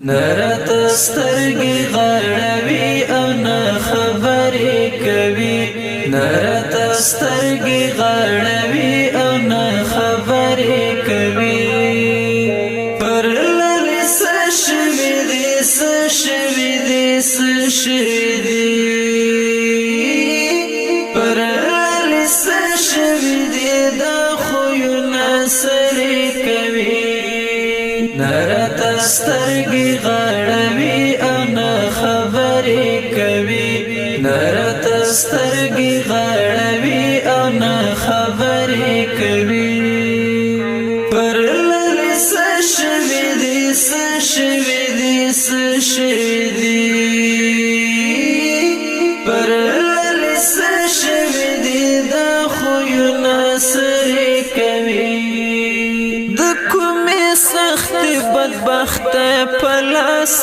نرت سترګې غړوي او نه خبرې کوي نرت سترګې غړوي او نه خبرې کوي پر لارې څه شوي دي څه شوي دي څه شوي دي پر لارې څه شوي دي دا خویونه سرې کوي نرت سترګې غړوي او نه خبرې کوي نرت سترګې غړوي او نه خبرې کوي پر لارې څه شوي دي څه شوي دي څه شوي دي پر لارې څه شوي دي دا خویونه سرې کوي د کومې سختې بدبختۍ په لاس